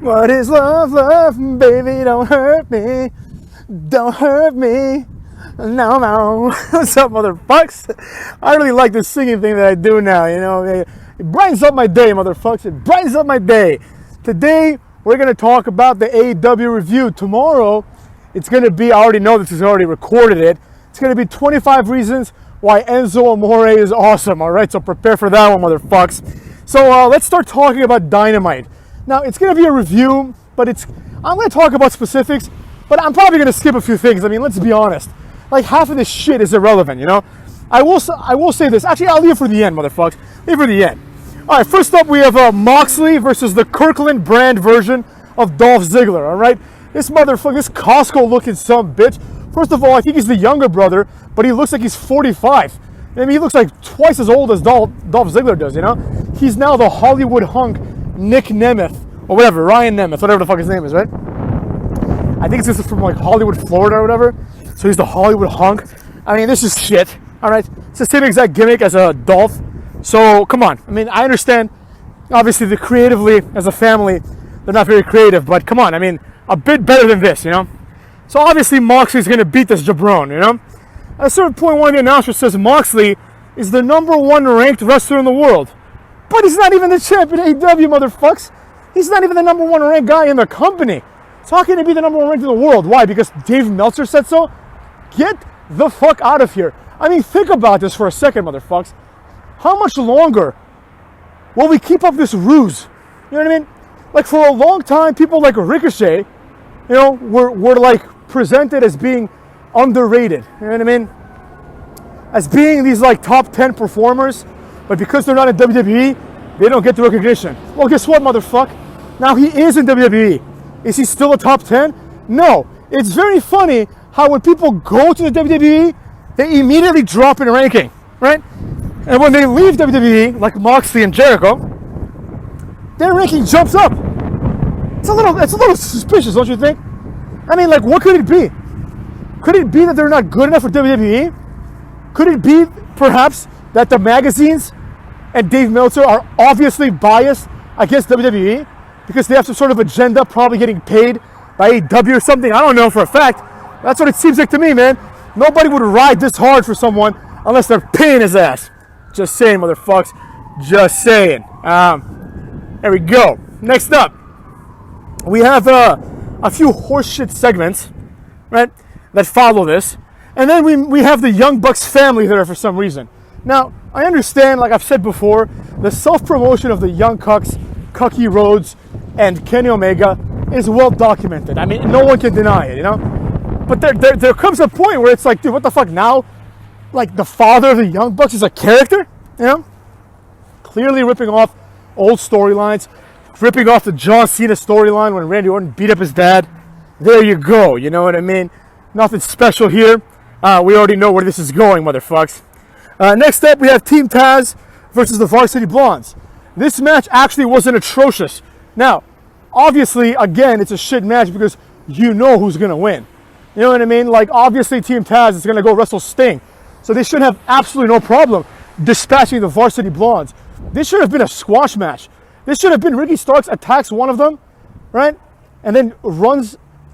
What is love, love, baby, don't hurt me. Don't hurt me. No. What's up, motherfucks? I really like this singing thing that I do now, you know. It brightens up my day, motherfucks. It brightens up my day. Today, we're going to talk about the AEW review. Tomorrow, it's going to be, I already know this is already recorded it. It's going to be 25 reasons why Enzo Amore is awesome, all right? So prepare for that one, motherfucks. So let's start talking about Dynamite. Now, it's going to be a review, but I'm going to talk about specifics, but I'm probably going to skip a few things. I mean, let's be honest. Like, half of this shit is irrelevant, you know? I will say this. Actually, I'll leave it for the end, motherfuckers. Leave it for the end. All right, first up, we have Moxley versus the Kirkland brand version of Dolph Ziggler, all right? This motherfucker, this Costco-looking son bitch. First of all, I think he's the younger brother, but he looks like he's 45. I mean, he looks like twice as old as Dolph Ziggler does, you know? He's now the Hollywood hunk Nick Nemeth, or whatever, Ryan Nemeth, whatever the fuck his name is, right? I think this is from like Hollywood, Florida or whatever. So he's the Hollywood hunk. I mean, this is shit, all right? It's the same exact gimmick as a Dolph. So, come on. I mean, I understand, obviously, creatively, as a family, they're not very creative, but come on. I mean, a bit better than this, you know? So, obviously, Moxley's going to beat this jabron, you know? At a certain point, one of the announcers says Moxley is the #1 ranked wrestler in the world. But he's not even the champion of AEW, motherfucks. He's not even the #1 ranked guy in the company. So how can he be the #1 ranked in the world? Why? Because Dave Meltzer said so? Get the fuck out of here. I mean, think about this for a second, motherfucks. How much longer will we keep up this ruse? You know what I mean? Like, for a long time, people like Ricochet, you know, were like presented as being underrated. You know what I mean? As being these like top 10 performers, but because they're not in WWE, they don't get the recognition. Well, guess what, motherfucker? Now he is in WWE. Is he still a top 10? No. It's very funny how when people go to the WWE, they immediately drop in ranking, right? And when they leave WWE, like Moxley and Jericho, their ranking jumps up. It's a little suspicious, don't you think? I mean, like, what could it be? Could it be that they're not good enough for WWE? Could it be, perhaps, that the magazines and Dave Meltzer are obviously biased against WWE because they have some sort of agenda, probably getting paid by AEW or something? I don't know for a fact. That's what it seems like to me, man. Nobody would ride this hard for someone unless they're paying his ass. Just saying, motherfuckers. Just saying. There we go. Next up, we have a few horseshit segments, right, that follow this. And then we have the Young Bucks family there for some reason. Now, I understand, like I've said before, the self-promotion of the Young Bucks, Cucky Rhodes, and Kenny Omega is well documented. I mean, no one can deny it, you know? But there comes a point where it's like, dude, what the fuck now? Like, the father of the Young Bucks is a character, you know? Clearly ripping off old storylines, ripping off the John Cena storyline when Randy Orton beat up his dad. There you go, you know what I mean? Nothing special here. We already know where this is going, motherfucks. Next up, we have Team Taz versus the Varsity Blondes. This match actually wasn't atrocious. Now, obviously, again, it's a shit match because you know who's going to win. You know what I mean? Like, obviously, Team Taz is going to go wrestle Sting. So they should have absolutely no problem dispatching the Varsity Blondes. This should have been a squash match. This should have been Ricky Starks attacks one of them, right? And then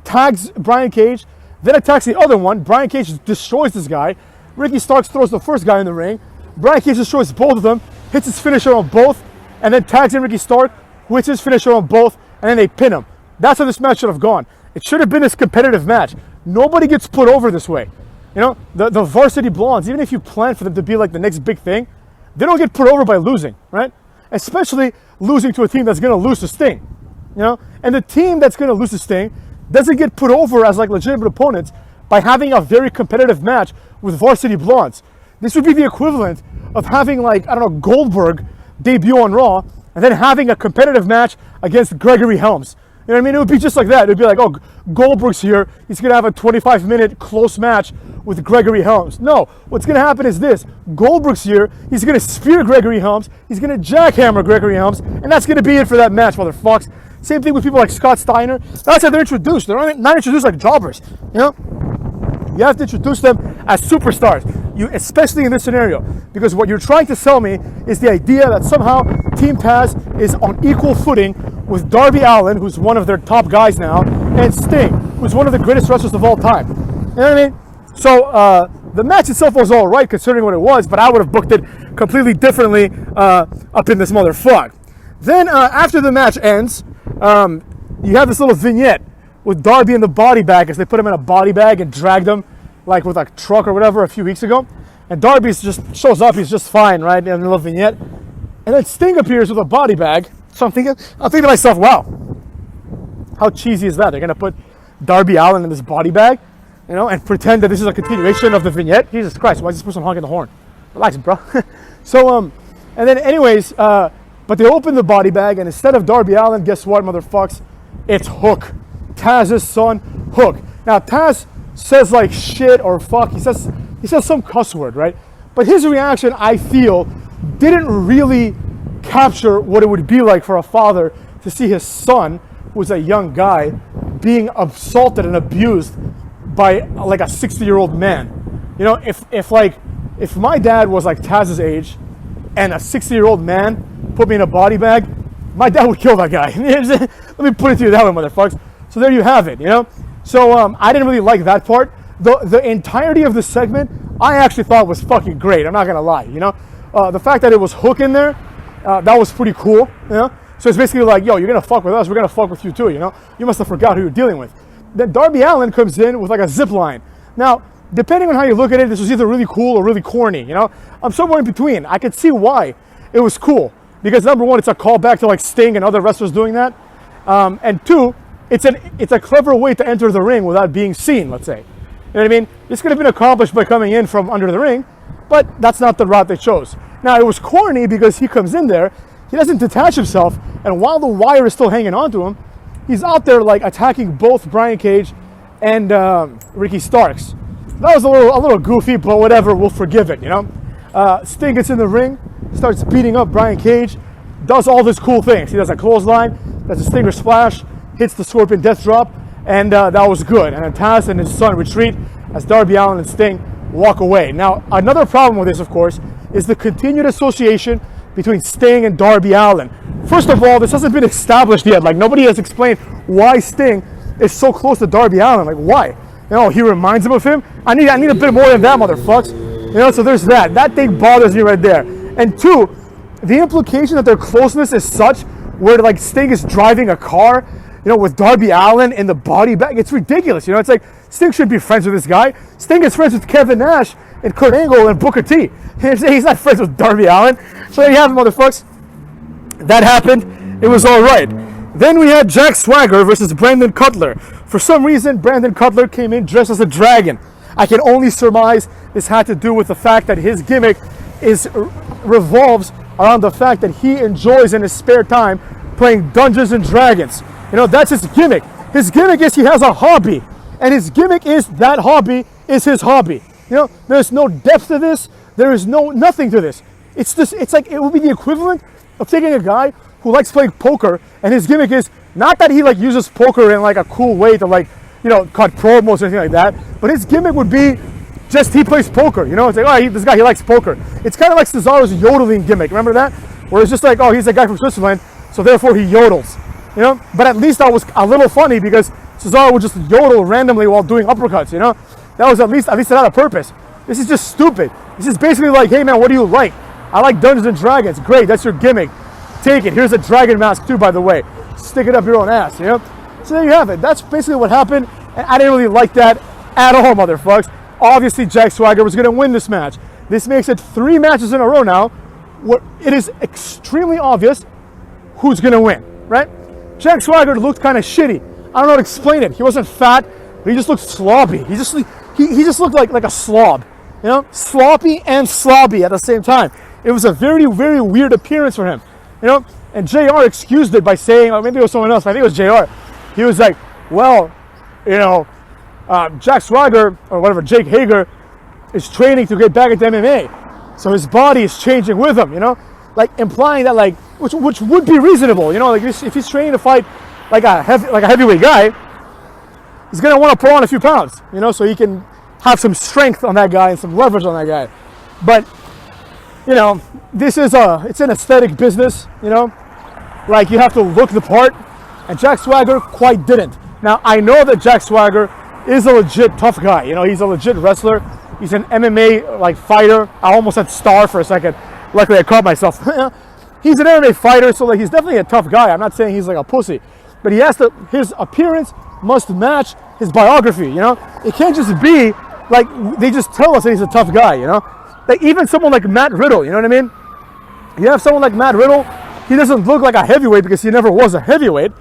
tags Brian Cage, then attacks the other one. Brian Cage destroys this guy. Ricky Starks throws the first guy in the ring. Brian Cage destroys both of them, hits his finisher on both, and then tags in Ricky Stark, who hits his finisher on both, and then they pin him. That's how this match should have gone. It should have been this competitive match. Nobody gets put over this way. You know, the Varsity Blondes, even if you plan for them to be like the next big thing, they don't get put over by losing, right? Especially losing to a team that's going to lose to Sting, you know? And the team that's going to lose to Sting doesn't get put over as like legitimate opponents by having a very competitive match with Varsity Blondes. This would be the equivalent of having, like, I don't know, Goldberg debut on Raw and then having a competitive match against Gregory Helms. You know what I mean? It would be just like that. It would be like, oh, Goldberg's here. He's going to have a 25-minute close match with Gregory Helms. No, what's going to happen is this. Goldberg's here. He's going to spear Gregory Helms. He's going to jackhammer Gregory Helms. And that's going to be it for that match, motherfuckers. Same thing with people like Scott Steiner. That's how they're introduced. They're not introduced like jobbers, you know? You have to introduce them as superstars, especially in this scenario. Because what you're trying to sell me is the idea that somehow Team Taz is on equal footing with Darby Allin, who's one of their top guys now, and Sting, who's one of the greatest wrestlers of all time. You know what I mean? So the match itself was all right considering what it was, but I would have booked it completely differently up in this motherfucker. Then after the match ends, you have this little vignette with Darby in the body bag as they put him in a body bag and dragged him like with a truck or whatever a few weeks ago. And Darby just shows up, he's just fine, right, in the little vignette. And then Sting appears with a body bag. So I'm thinking to myself, wow, how cheesy is that? They're going to put Darby Allin in this body bag, you know, and pretend that this is a continuation of the vignette. Jesus Christ, why is this person honking the horn? Relax, bro. So, and then anyways, but they open the body bag, and instead of Darby Allin, guess what, motherfucks? It's Hook. Taz's son, Hook. Now, Taz says like shit or fuck. He says some cuss word, right? But his reaction, I feel, didn't really capture what it would be like for a father to see his son, who's a young guy, being assaulted and abused by like a 60-year-old man. You know, if my dad was like Taz's age and a 60-year-old man put me in a body bag, my dad would kill that guy. Let me put it to you that way, motherfuckers. So there you have it, you know? So I didn't really like that part. The entirety of the segment, I actually thought was fucking great. I'm not gonna lie, you know? The fact that it was Hook in there, that was pretty cool, you know? So it's basically like, yo, you're gonna fuck with us, we're gonna fuck with you too, you know? You must have forgot who you're dealing with. Then Darby Allin comes in with like a zip line. Now, depending on how you look at it, this was either really cool or really corny, you know? I'm somewhere in between. I could see why it was cool. Because number one, it's a callback to like Sting and other wrestlers doing that. And two, it's a clever way to enter the ring without being seen, let's say. You know what I mean? This could have been accomplished by coming in from under the ring, but that's not the route they chose. Now, it was corny because he comes in there, he doesn't detach himself, and while the wire is still hanging onto him, he's out there like attacking both Brian Cage and Ricky Starks. That was a little goofy, but whatever, we'll forgive it, you know? Sting gets in the ring, starts beating up Brian Cage, does all these cool things. He does a clothesline, does a Stinger splash, hits the Scorpion Death Drop, and that was good. And then Taz and his son retreat as Darby Allin and Sting walk away. Now, another problem with this, of course, is the continued association between Sting and Darby Allin. First of all, this hasn't been established yet. Like, nobody has explained why Sting is so close to Darby Allin. Like, why? You know, he reminds him of him. I need a bit more than that, motherfucks. You know, so there's that. That thing bothers me right there. And two, the implication that their closeness is such where like Sting is driving a car, you know, with Darby Allin in the body bag. It's ridiculous. You know, it's like Sting should be friends with this guy. Sting is friends with Kevin Nash and Kurt Angle and Booker T. He's not friends with Darby Allin. So there you have it, motherfuckers. That happened. It was all right. Then we had Jack Swagger versus Brandon Cutler. For some reason, Brandon Cutler came in dressed as a dragon. I can only surmise this had to do with the fact that his gimmick revolves around the fact that he enjoys in his spare time playing Dungeons and Dragons. You know, that's his gimmick. His gimmick is he has a hobby, and his gimmick is that hobby is his hobby. You know, there's no depth to this. There is nothing to this. It's just, it's like, it would be the equivalent of taking a guy who likes playing poker, and his gimmick is not that he like uses poker in like a cool way to like, you know, cut promos or anything like that, but his gimmick would be just he plays poker. You know, it's like, oh, this guy, he likes poker. It's kind of like Cesaro's yodeling gimmick. Remember that? Where it's just like, oh, he's a guy from Switzerland, so therefore he yodels. You know, but at least that was a little funny because Cesaro would just yodel randomly while doing uppercuts. You know, that was at least it had a purpose. This is just stupid. This is basically like, hey man, what do you like? I like Dungeons and Dragons. Great, that's your gimmick. Take it. Here's a dragon mask too, by the way. Stick it up your own ass. You know. So there you have it. That's basically what happened, and I didn't really like that at all, motherfuckers. Obviously, Jack Swagger was going to win this match. This makes it 3 matches in a row now, where it is extremely obvious who's going to win, right? Jack Swagger looked kind of shitty. I don't know how to explain it. He wasn't fat, but he just looked sloppy. He just looked like a slob, you know, sloppy and slobby at the same time. It was a very, very weird appearance for him, you know. And JR excused it by saying, or maybe it was someone else. I think it was JR. He was like, well, you know, Jack Swagger or whatever, Jake Hager is training to get back into MMA, so his body is changing with him, you know, like implying that like which would be reasonable, you know, like if he's training to fight like a heavyweight guy, he's gonna want to put on a few pounds, you know, so he can have some strength on that guy and some leverage on that guy. But you know, this is it's an aesthetic business, you know. like you have to look the part, and Jack Swagger quite didn't. Now, I know that Jack Swagger is a legit tough guy. You know, he's a legit wrestler. He's an MMA like fighter. I almost said star for a second. Luckily, I caught myself. He's an MMA fighter, so like he's definitely a tough guy. I'm not saying he's like a pussy, but he has to. His appearance must match his biography. You know, it can't just be like they just tell us that he's a tough guy. You know, like even someone like Matt Riddle. You know what I mean? You have someone like Matt Riddle. He doesn't look like a heavyweight because he never was a heavyweight,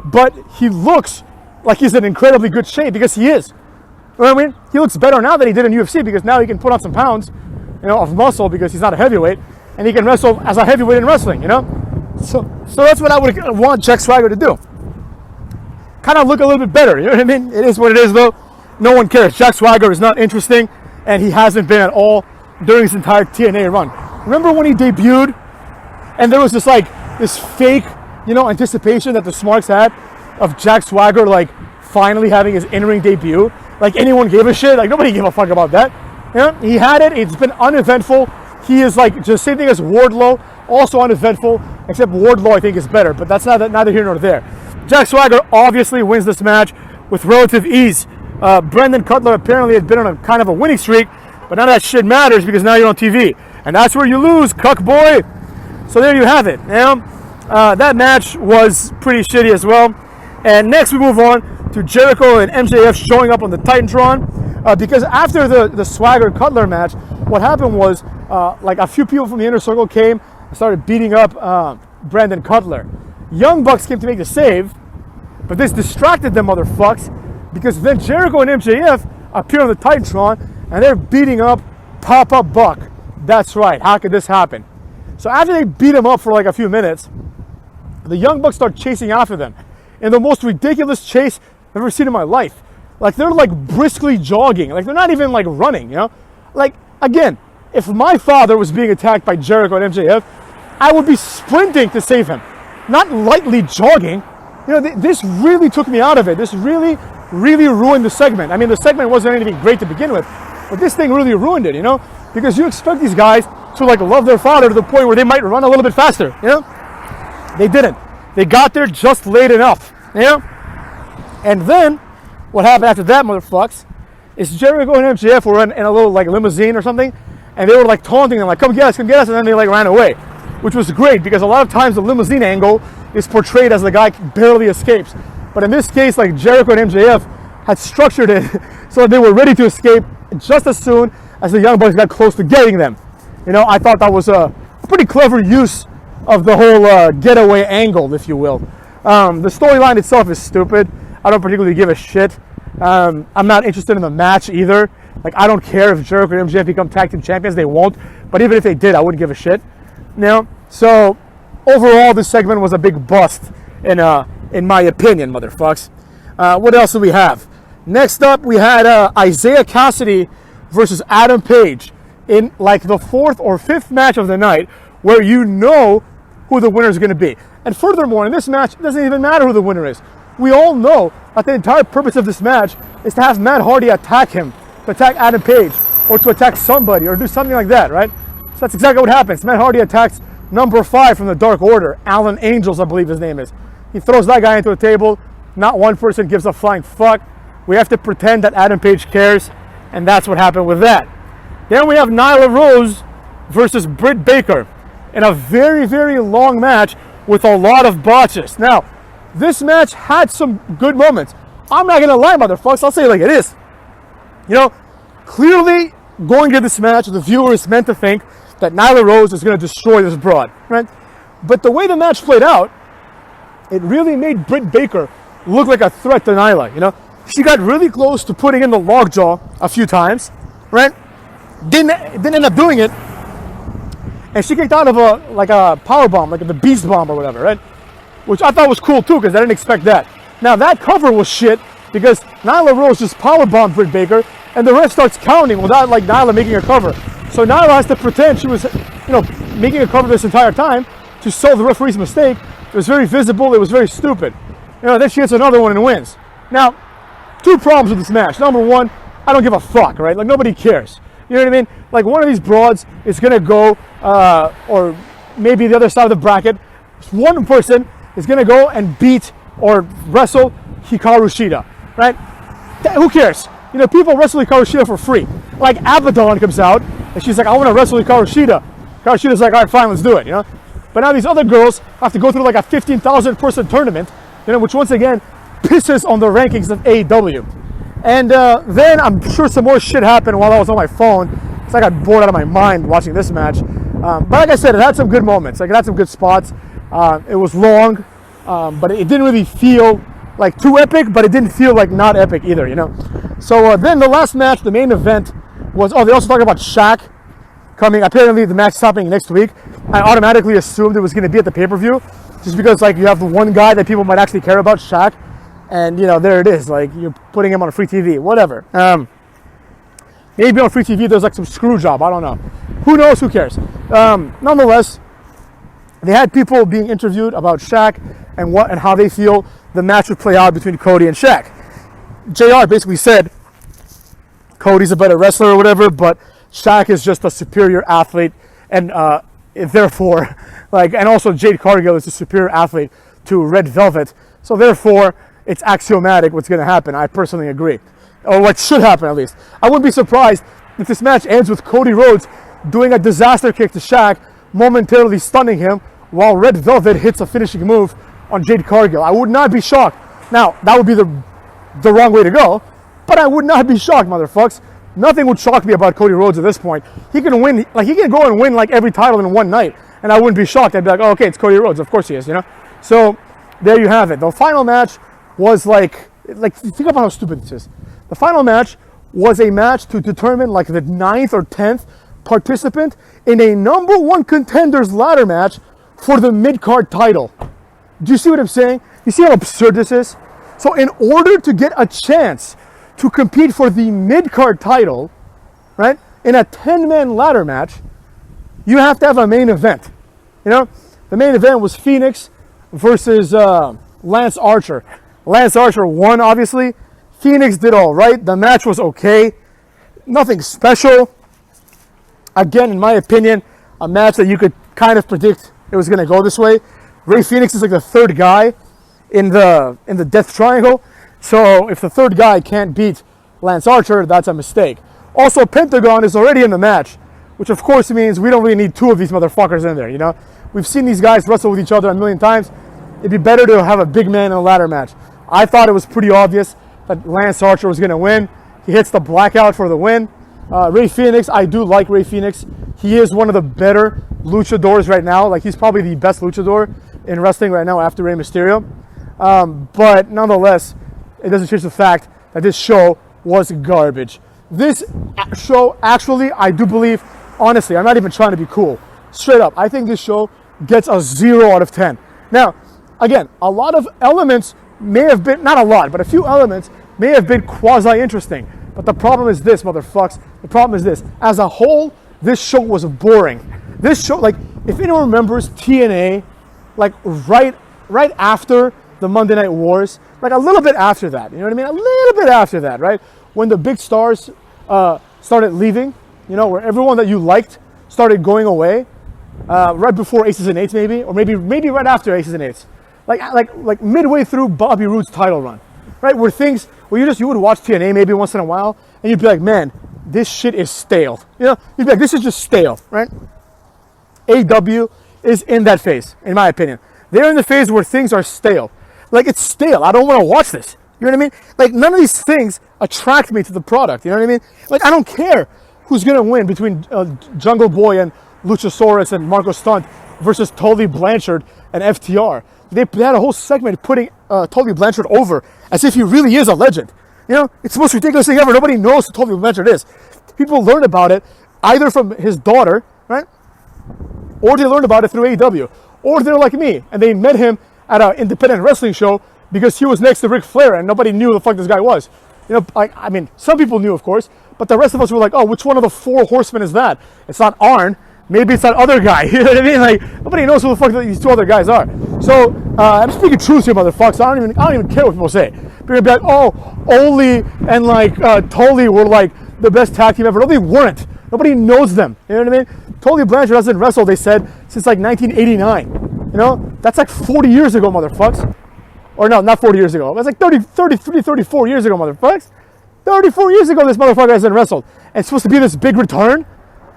but he looks like he's in incredibly good shape because he is. You know what I mean? He looks better now than he did in UFC because now he can put on some pounds, you know, of muscle because he's not a heavyweight, and he can wrestle as a heavyweight in wrestling, you know? So that's what I would want Jack Swagger to do. Kind of look a little bit better, you know what I mean? It is what it is, though. No one cares. Jack Swagger is not interesting, and he hasn't been at all during his entire TNA run. Remember when he debuted, and there was this fake, you know, anticipation that the Smarks had of Jack Swagger, like, finally having his in-ring debut? Like, anyone gave a shit? Like, nobody gave a fuck about that. You know, he had it. It's been uneventful. He is, like, just same thing as Wardlow, also uneventful, except Wardlow, I think, is better, but that's neither here nor there. Jack Swagger obviously wins this match with relative ease. Brendan Cutler apparently had been on a kind of a winning streak, but none of that shit matters because now you're on TV. And that's where you lose, cuck boy. So there you have it. You know? That match was pretty shitty as well. And next we move on to Jericho and MJF showing up on the Titantron. Because after the Swagger Cutler match, what happened was like a few people from the Inner Circle came and started beating up Brandon Cutler. Young Bucks came to make the save, but this distracted them motherfucks because then Jericho and MJF appear on the Titantron and they're beating up Papa Buck. That's right. How could this happen? So after they beat him up for like a few minutes, the Young Bucks start chasing after them in the most ridiculous chase I've ever seen in my life. Like they're like briskly jogging. Like they're not even like running, you know? Like again, if my father was being attacked by Jericho and MJF, I would be sprinting to save him, not lightly jogging. You know, this really took me out of it. This really ruined the segment. I mean, the segment wasn't anything great to begin with, but this thing really ruined it, you know? Because you expect these guys to like love their father to the point where they might run a little bit faster, you know? They didn't. They got there just late enough, you know? And then, what happened after that, motherfucks, is Jericho and MJF were in a little like limousine or something, and they were like taunting them, like, come get us, and then they like ran away, which was great because a lot of times the limousine angle is portrayed as the guy barely escapes. But in this case, like Jericho and MJF had structured it so they were ready to escape just as soon as the Young Bucks got close to getting them. You know, I thought that was a pretty clever use of the whole getaway angle, if you will. The storyline itself is stupid. I don't particularly give a shit. I'm not interested in the match either. Like, I don't care if Jericho and MJF become tag team champions. They won't. But even if they did, I wouldn't give a shit. You know? So, overall, this segment was a big bust, in my opinion, motherfucks. What else do we have? Next up, we had Isaiah Cassidy versus Adam Page in, like, the fourth or fifth match of the night, where you know who the winner is going to be. And furthermore, in this match, it doesn't even matter who the winner is. We all know that the entire purpose of this match is to have Matt Hardy attack him, to attack Adam Page, or to attack somebody, or do something like that, right? So that's exactly what happens. Matt Hardy attacks number 5 from the Dark Order, Alan Angels, I believe his name is. He throws that guy into a table. Not one person gives a flying fuck. We have to pretend that Adam Page cares, and that's what happened with that. Then we have Nyla Rose versus Brit Baker in a very, very long match with a lot of botches. Now, this match had some good moments. I'm not gonna lie, motherfuckers. I'll say it like it is. You know, clearly going to this match, the viewer is meant to think that Nyla Rose is gonna destroy this broad, right? But the way the match played out, it really made Britt Baker look like a threat to Nyla. You know, she got really close to putting in the lockjaw a few times, right? Didn't end up doing it, and she kicked out of a power bomb, like the Beast Bomb or whatever, right? Which I thought was cool too, because I didn't expect that. Now that cover was shit because Nyla Rose just power bombed Britt Baker, and the ref starts counting without like Nyla making a cover. So Nyla has to pretend she was, you know, making a cover this entire time to solve the referee's mistake. It was very visible. It was very stupid. You know, then she hits another one and wins. Now, 2 problems with this match. Number 1, I don't give a fuck, right? Like nobody cares. You know what I mean? Like one of these broads is gonna go, or maybe the other side of the bracket, one person is going to go and beat or wrestle Hikaru Shida, right? Who cares? You know, people wrestle Hikaru Shida for free. Like Abaddon comes out and she's like, I want to wrestle Hikaru Shida. Hikaru Shida's like, all right, fine, let's do it, you know? But now these other girls have to go through like a 15,000 person tournament, you know, which once again pisses on the rankings of AEW. And then I'm sure some more shit happened while I was on my phone, because I got bored out of my mind watching this match. But like I said, it had some good moments. Like, it had some good spots. It was long, but it didn't really feel like too epic, but it didn't feel like not epic either, you know? So then the last match, the main event, was, they also talked about Shaq coming. Apparently the match is happening next week. I automatically assumed it was going to be at the pay-per-view, just because, like, you have the one guy that people might actually care about, Shaq, and, you know, there it is. Like, you're putting him on a free TV, whatever. Maybe on free TV there's like some screw job, I don't know. Who knows, who cares? Nonetheless, they had people being interviewed about Shaq and how they feel the match would play out between Cody and Shaq. JR basically said Cody's a better wrestler or whatever, but Shaq is just a superior athlete, and therefore, like, and also Jade Cargill is a superior athlete to Red Velvet, so therefore it's axiomatic what's going to happen. I personally agree, or what should happen at least. I wouldn't be surprised if this match ends with Cody Rhodes doing a disaster kick to Shaq, momentarily stunning him, while Red Velvet hits a finishing move on Jade Cargill. I would not be shocked. Now, that would be the wrong way to go, but I would not be shocked, motherfucks. Nothing would shock me about Cody Rhodes at this point. He can win, like, he can go and win like every title in one night, and I wouldn't be shocked. I'd be like, oh, okay, it's Cody Rhodes. Of course he is, you know? So, there you have it. The final match was like think about how stupid this is. The final match was a match to determine like the 9th or 10th participant in a number one contenders ladder match for the mid-card title. Do you see what I'm saying? You see how absurd this is? So in order to get a chance to compete for the mid-card title, right, in a 10-man ladder match, you have to have a main event. You know, the main event was Phoenix versus Lance Archer. Lance Archer won, obviously. Phoenix did all right. The match was okay. Nothing special. Again, in my opinion, a match that you could kind of predict it was going to go this way. Rey Fenix is like the third guy in the Death Triangle. So if the third guy can't beat Lance Archer, that's a mistake. Also, Pentagon is already in the match, which of course means we don't really need two of these motherfuckers in there, you know? We've seen these guys wrestle with each other a million times. It'd be better to have a big man in a ladder match. I thought it was pretty obvious that Lance Archer was going to win. He hits the blackout for the win. Rey Fenix, I do like Rey Fenix. He is one of the better luchadors right now. Like, he's probably the best luchador in wrestling right now after Rey Mysterio. But nonetheless, it doesn't change the fact that this show was garbage. This show, actually, I do believe, honestly, I'm not even trying to be cool. Straight up, I think this show gets a 0 out of 10. Now, again, a lot of elements may have been, not a lot, but a few elements may have been quasi-interesting. But the problem is this, motherfucks. The problem is this. As a whole, this show was boring. This show, like, if anyone remembers TNA, like, right after the Monday Night Wars, like a little bit after that, you know what I mean? A little bit after that, right? When the big stars started leaving, you know, where everyone that you liked started going away, right before Aces and Eights maybe, or maybe right after Aces and Eights. Like midway through Bobby Roode's title run, right? Where you would watch TNA maybe once in a while, and you'd be like, man, this shit is stale. You know, you'd be like, this is just stale, right? AEW is in that phase, in my opinion. They're in the phase where things are stale. Like, it's stale. I don't want to watch this. You know what I mean? Like, none of these things attract me to the product. You know what I mean? Like, I don't care who's going to win between Jungle Boy and Luchasaurus and Marco Stunt versus Tully Blanchard and FTR. They had a whole segment putting Tully Blanchard over as if he really is a legend. You know, it's the most ridiculous thing ever. Nobody knows who Tully Blanchard is. People learn about it either from his daughter, right? Or they learned about it through AEW. Or they're like me, and they met him at an independent wrestling show because he was next to Ric Flair and nobody knew who the fuck this guy was. You know, I mean, some people knew, of course, but the rest of us were like, oh, which one of the four horsemen is that? It's not Arn. Maybe it's that other guy. You know what I mean? Like, nobody knows who the fuck these two other guys are. So, I'm speaking truth here, motherfuckers. I don't even care what people say. People are gonna be like, oh, Oli and like Tully were like the best tag team ever. No, they weren't. Nobody knows them. You know what I mean? Tully Blanchard hasn't wrestled, they said, since like 1989. You know, that's like 40 years ago, motherfuckers. Or no, not 40 years ago. That's like 34 years ago, motherfuckers. 34 years ago, this motherfucker hasn't wrestled. And it's supposed to be this big return.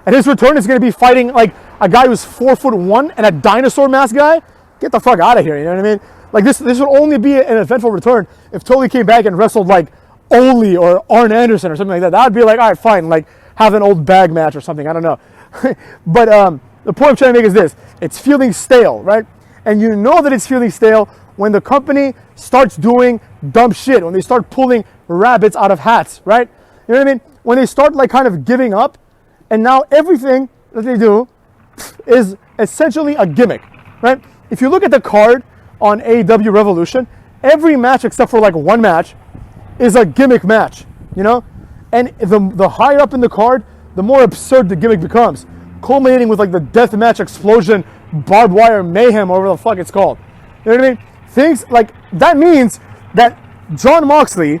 And his return is going to be fighting like a guy who's 4'1" and a dinosaur mask guy. Get the fuck out of here, you know what I mean? Like this would only be an eventful return if Tully came back and wrestled like Ole or Arn Anderson or something like that. That would be like, all right, fine, like have an old bag match or something. I don't know. But the point I'm trying to make is this. It's feeling stale, right? And you know that it's feeling stale when the company starts doing dumb shit, when they start pulling rabbits out of hats, right? You know what I mean? When they start like kind of giving up, and now everything that they do is essentially a gimmick, right? If you look at the card on AEW Revolution, every match except for like one match is a gimmick match, you know? And the higher up in the card, the more absurd the gimmick becomes, culminating with like the deathmatch explosion, barbed wire mayhem, or whatever the fuck it's called. You know what I mean? Things like that means that Jon Moxley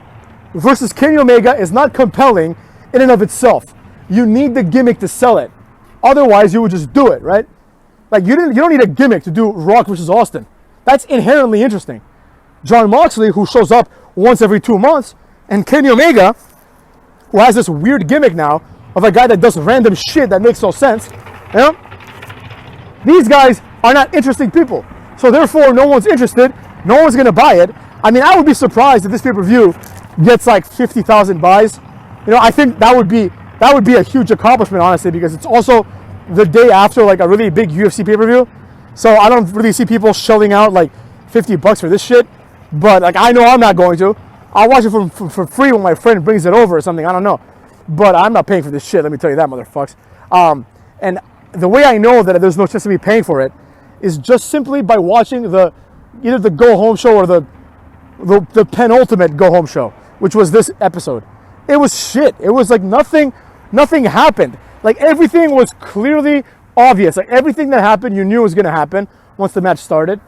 versus Kenny Omega is not compelling in and of itself. You need the gimmick to sell it. Otherwise, you would just do it, right? Like you don't need a gimmick to do Rock versus Austin. That's inherently interesting. Jon Moxley, who shows up once every 2 months, and Kenny Omega, who has this weird gimmick now of a guy that does random shit that makes no sense. You know? These guys are not interesting people. So therefore, no one's interested. No one's going to buy it. I mean, I would be surprised if this pay-per-view gets like 50,000 buys. You know, I think that would be a huge accomplishment, honestly, because it's also the day after like a really big UFC pay-per-view. So I don't really see people shelling out like $50 for this shit. But like, I know I'm not going to. I'll watch it for free when my friend brings it over or something. I don't know. But I'm not paying for this shit. Let me tell you that, motherfuckers. And the way I know that there's no chance of me paying for it is just simply by watching either the go home show or the penultimate go home show, which was this episode. It was shit. It was like nothing happened. Like everything was clearly obvious. Like everything that happened, you knew was going to happen once the match started.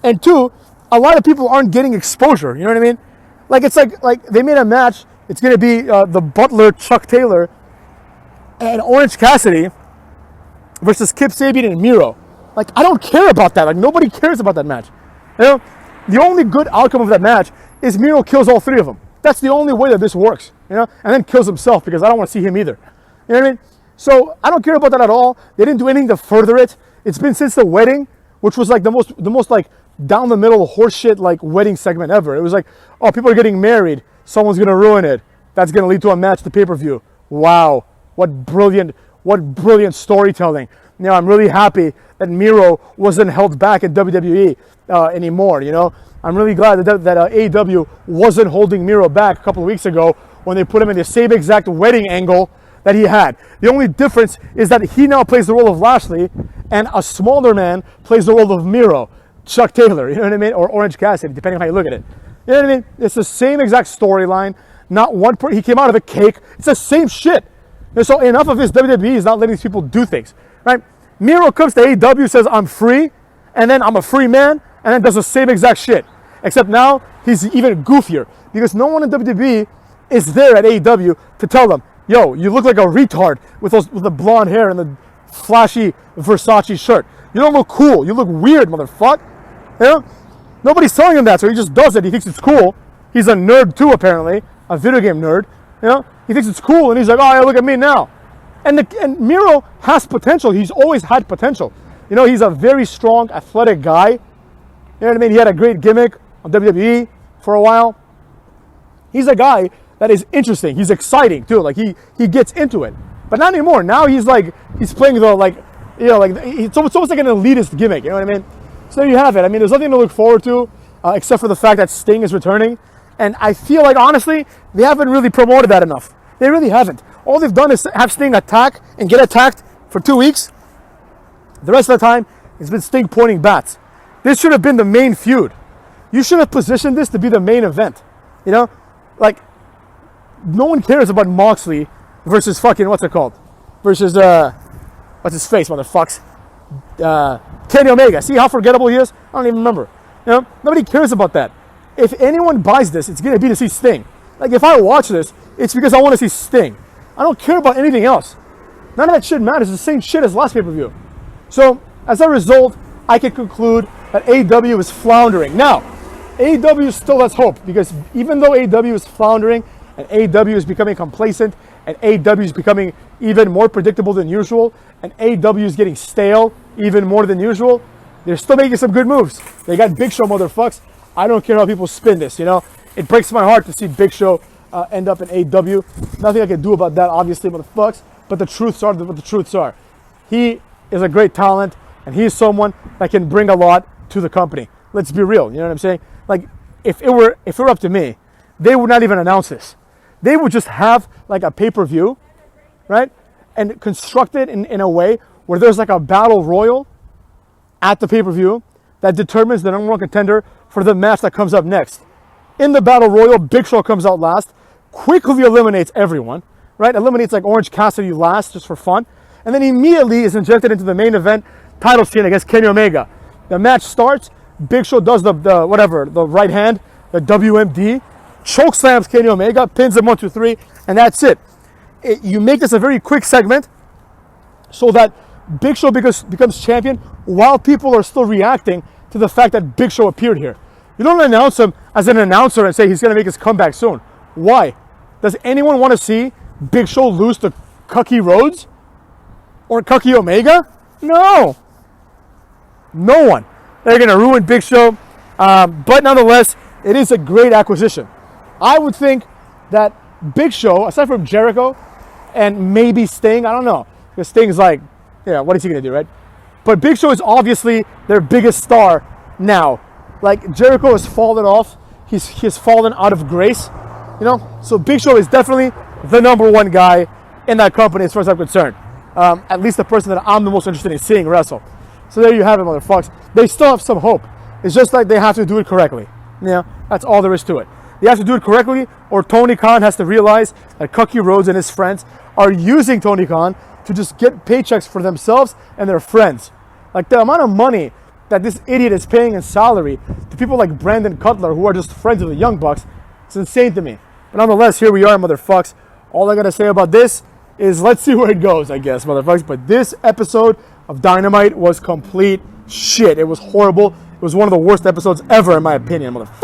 And two, a lot of people aren't getting exposure. You know what I mean? Like it's like they made a match. It's going to be the Butler, Chuck Taylor, and Orange Cassidy versus Kip Sabian and Miro. Like, I don't care about that. Like, nobody cares about that match. You know, the only good outcome of that match is Miro kills all three of them. That's the only way that this works, you know, and then kills himself because I don't want to see him either. You know what I mean? So I don't care about that at all. They didn't do anything to further it. It's been since the wedding, which was like the most like down the middle horseshit like wedding segment ever. It was like, oh, people are getting married. Someone's going to ruin it. That's going to lead to a match to pay-per-view. Wow. What brilliant storytelling. You know, I'm really happy that Miro wasn't held back in WWE anymore, you know. I'm really glad that AEW wasn't holding Miro back a couple of weeks ago when they put him in the same exact wedding angle that he had. The only difference is that he now plays the role of Lashley and a smaller man plays the role of Miro, Chuck Taylor, you know what I mean? Or Orange Cassidy, depending on how you look at it. You know what I mean? It's the same exact storyline. Not one he came out of a cake. It's the same shit. And so enough of his WWE is not letting these people do things, right? Miro comes to AEW, says, I'm free, and then I'm a free man, and then does the same exact shit. Except now, he's even goofier, because no one in WWE is there at AEW to tell them, yo, you look like a retard with the blonde hair and the flashy Versace shirt. You don't look cool. You look weird, motherfucker. You know? Nobody's telling him that, so he just does it. He thinks it's cool. He's a nerd too, apparently, a video game nerd. You know? He thinks it's cool, and he's like, oh, yeah, look at me now. And Miro has potential. He's always had potential. You know, he's a very strong, athletic guy. You know what I mean? He had a great gimmick on WWE for a while. He's a guy that is interesting. He's exciting, too. Like, he gets into it. But not anymore. Now he's playing the, like, you know, like, it's almost like an elitist gimmick. You know what I mean? So there you have it. I mean, there's nothing to look forward to except for the fact that Sting is returning. And I feel like, honestly, they haven't really promoted that enough. They really haven't. All they've done is have Sting attack and get attacked for 2 weeks. The rest of the time, it's been Sting pointing bats. This should have been the main feud. You should have positioned this to be the main event. You know? Like, no one cares about Moxley versus fucking, what's it called? Versus, what's his face, motherfucks? Kenny Omega. See how forgettable he is? I don't even remember. You know? Nobody cares about that. If anyone buys this, it's going to be to see Sting. Like, if I watch this, it's because I want to see Sting. I don't care about anything else. None of that shit matters. It's the same shit as last pay-per-view. So, as a result, I can conclude that AEW is floundering. Now, AEW still has hope, because even though AEW is floundering and AEW is becoming complacent and AEW is becoming even more predictable than usual and AEW is getting stale even more than usual, they're still making some good moves. They got Big Show, motherfucks. I don't care how people spin this, you know. It breaks my heart to see Big Show end up in AEW. Nothing I can do about that, obviously, motherfucks. But the truths are what the truths are. He is a great talent, and he's someone that can bring a lot to the company. Let's be real, you know what I'm saying? Like, if it were up to me, they would not even announce this. They would just have like a pay-per-view, right? And construct it in a way where there's like a battle royal at the pay-per-view that determines the number one contender for the match that comes up next. In the battle royal, Big Show comes out last, quickly eliminates everyone, right? Eliminates like Orange Cassidy last just for fun, and then immediately is injected into the main event title scene against Kenny Omega. The match starts, Big Show does the right hand, the WMD, choke slams Kenny Omega, pins him 1, 2, 3, and that's it. You make this a very quick segment so that Big Show becomes champion while people are still reacting to the fact that Big Show appeared here. You don't announce him as an announcer and say he's going to make his comeback soon. Why? Does anyone want to see Big Show lose to Cucky Rhodes or Cucky Omega? No. No one. They're going to ruin Big Show. But nonetheless, it is a great acquisition. I would think that Big Show, aside from Jericho and maybe Sting, I don't know. Because Sting's like, yeah, what is he going to do, right? But Big Show is obviously their biggest star now. Like, Jericho has fallen off. He's fallen out of grace, you know? So Big Show is definitely the number one guy in that company as far as I'm concerned. At least the person that I'm the most interested in seeing wrestle. So there you have it, motherfuckers. They still have some hope. It's just like they have to do it correctly. You know, that's all there is to it. They have to do it correctly, or Tony Khan has to realize that Cucky Rhodes and his friends are using Tony Khan to just get paychecks for themselves and their friends. Like, the amount of money that this idiot is paying in salary to people like Brandon Cutler, who are just friends of the Young Bucks, it's insane to me. But nonetheless, here we are, motherfucks. All I gotta say about this is let's see where it goes, I guess, motherfuckers. But this episode of Dynamite was complete shit. It was horrible. It was one of the worst episodes ever, in my opinion, motherfucker.